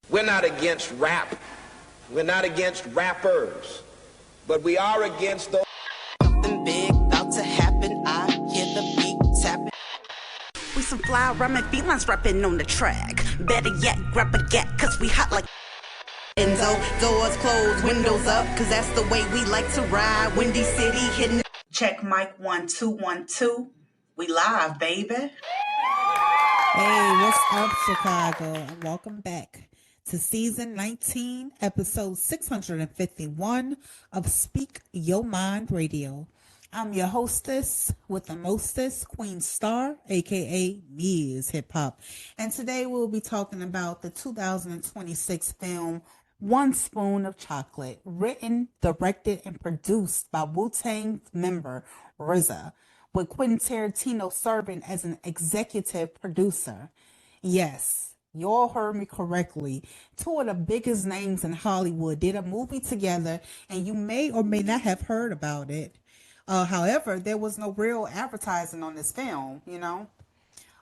We're not against rap. We're not against rappers. But we are against those. Something big about to happen. I hear the beat tapping. We some fly rhyming felines rapping on the track. Better yet, grab a gat, cause we hot like Enzo. Doors closed, windows up, cause that's the way we like to ride. Windy City hitting. Check mic 1 2 1 2. We live, baby. Hey, what's up, Chicago? And welcome back to season 19, episode 651 of Speak Your Mind Radio. I'm your hostess with the mostest, Queen Star, aka Ms. Hip Hop. And today we'll be talking about the 2026 film One Spoon of Chocolate, written, directed, and produced by Wu-Tang member RZA, with Quentin Tarantino serving as an executive producer. Yes, you all heard me correctly. Two of the biggest names in Hollywood did a movie together, and you may or may not have heard about it. However, there was no real advertising on this film, you know.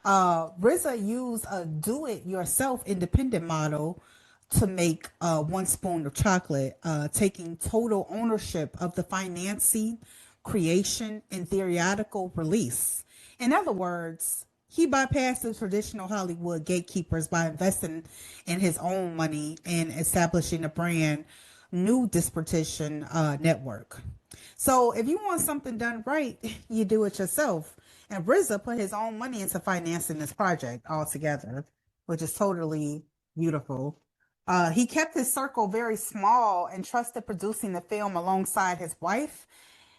RZA used a do-it-yourself independent model to make One Spoon of Chocolate, taking total ownership of the financing, creation, and theatrical release. In other words, he bypassed the traditional Hollywood gatekeepers by investing in his own money and establishing a brand new distribution network. So if you want something done right, you do it yourself. And RZA put his own money into financing this project altogether, which is totally beautiful. He kept his circle very small and trusted producing the film alongside his wife,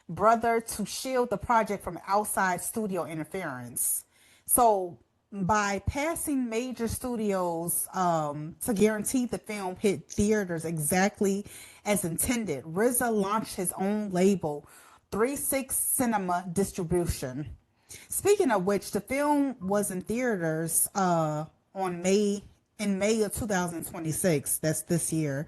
brother, to shield the project from outside studio interference. So by passing major studios to guarantee the film hit theaters exactly as intended, RZA launched his own label, 36 Cinema Distribution. Speaking of which, the film was in theaters in May of 2026. That's this year.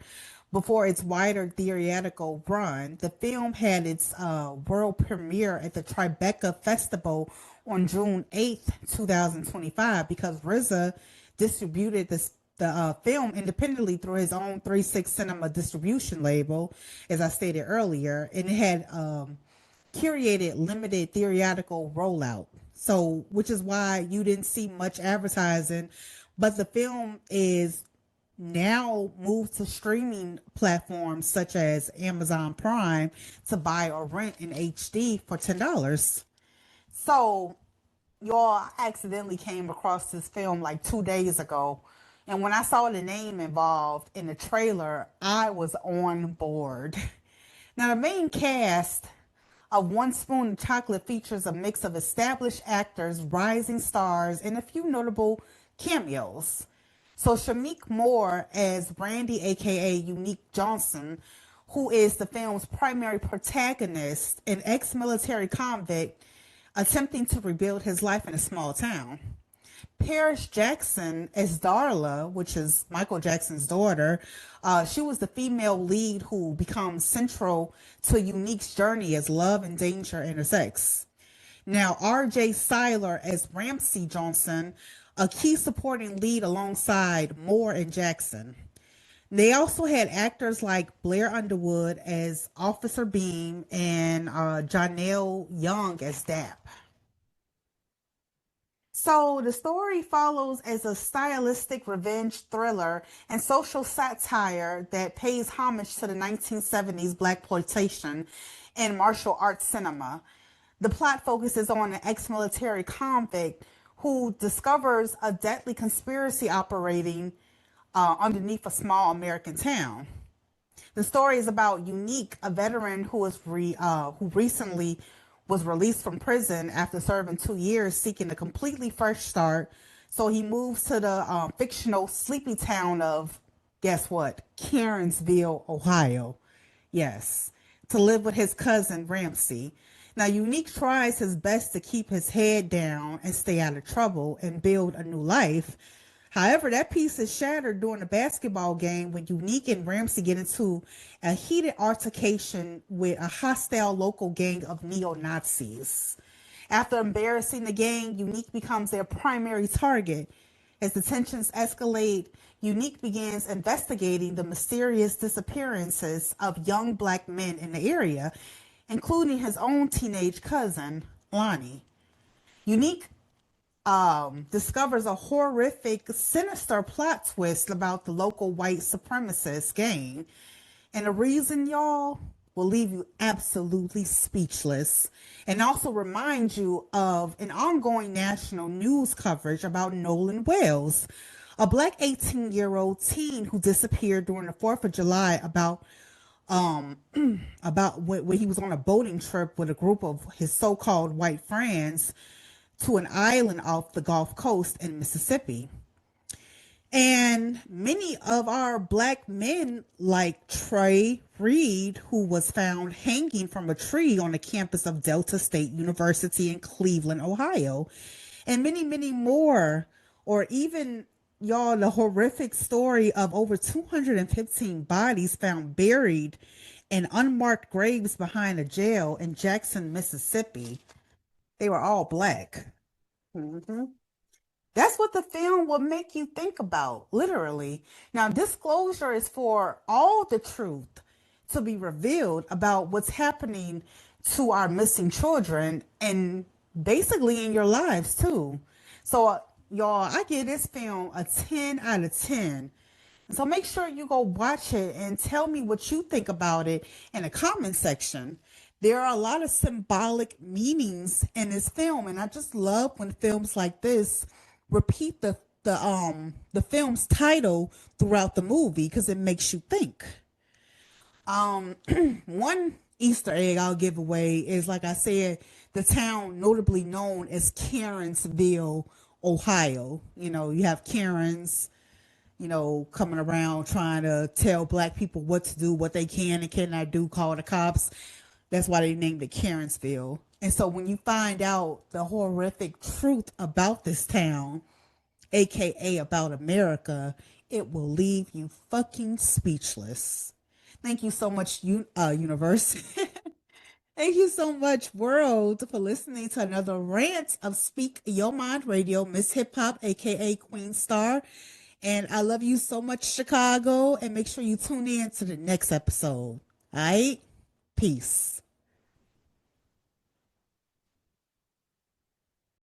Before its wider theatrical run, the film had its world premiere at the Tribeca Festival on June 8th, 2025, because RZA distributed the film independently through his own 36 Cinema Distribution label, as I stated earlier, and it had curated limited theatrical rollout. So, which is why you didn't see much advertising, but the film is now moved to streaming platforms such as Amazon Prime to buy or rent in HD for $10. So, y'all, accidentally came across this film like 2 days ago. And when I saw the name involved in the trailer, I was on board. Now, the main cast of One Spoon of Chocolate features a mix of established actors, rising stars, and a few notable cameos. So Shamik Moore as Randy, aka Unique Johnson, who is the film's primary protagonist, an ex-military convict attempting to rebuild his life in a small town. Paris Jackson as Darla, which is Michael Jackson's daughter. She was the female lead who becomes central to Unique's journey as love and danger intersects. Now, R.J. Seiler as Ramsey Johnson, a key supporting lead alongside Moore and Jackson. They also had actors like Blair Underwood as Officer Beam and Janelle Young as Dap. So the story follows as a stylistic revenge thriller and social satire that pays homage to the 1970s blaxploitation and martial arts cinema. The plot focuses on an ex-military convict who discovers a deadly conspiracy operating underneath a small American town. The story is about Unique, a veteran who recently was released from prison after serving 2 years seeking a completely fresh start. So he moves to the fictional sleepy town of, guess what, Karensville, Ohio. Yes, to live with his cousin Ramsey. Now, Unique tries his best to keep his head down and stay out of trouble and build a new life. However, that piece is shattered during a basketball game when Unique and Ramsey get into a heated altercation with a hostile local gang of neo-Nazis. After embarrassing the gang, Unique becomes their primary target. As the tensions escalate, Unique begins investigating the mysterious disappearances of young black men in the area, including his own teenage cousin, Lonnie. Unique discovers a horrific, sinister plot twist about the local white supremacist gang. And the reason, y'all, will leave you absolutely speechless and also remind you of an ongoing national news coverage about Nolan Wells, a black 18-year-old teen who disappeared during the 4th of July about when he was on a boating trip with a group of his so-called white friends to an island off the Gulf Coast in Mississippi. And many of our black men, like Trey Reed, who was found hanging from a tree on the campus of Delta State University in Cleveland, Ohio, and many, many more, or even, y'all, the horrific story of over 215 bodies found buried in unmarked graves behind a jail in Jackson, Mississippi. They were all black. Mm-hmm. That's what the film will make you think about, literally. Now, disclosure is for all the truth to be revealed about what's happening to our missing children and basically in your lives, too. So, y'all, I give this film a 10 out of 10. So make sure you go watch it and tell me what you think about it in the comment section. There are a lot of symbolic meanings in this film, and I just love when films like this repeat the film's title throughout the movie because it makes you think. One Easter egg I'll give away is, like I said, the town notably known as Karensville, Ohio. You know, you have Karens, you know, coming around trying to tell black people what to do, what they can and cannot do, call the cops. That's why they named it Karensville. And so when you find out the horrific truth about this town, aka about America, it will leave you fucking speechless. Thank you so much, universe. Thank you so much, world, for listening to another rant of Speak Your Mind Radio, Miss Hip Hop, aka Queen Star. And I love you so much, Chicago. And make sure you tune in to the next episode. All right? Peace.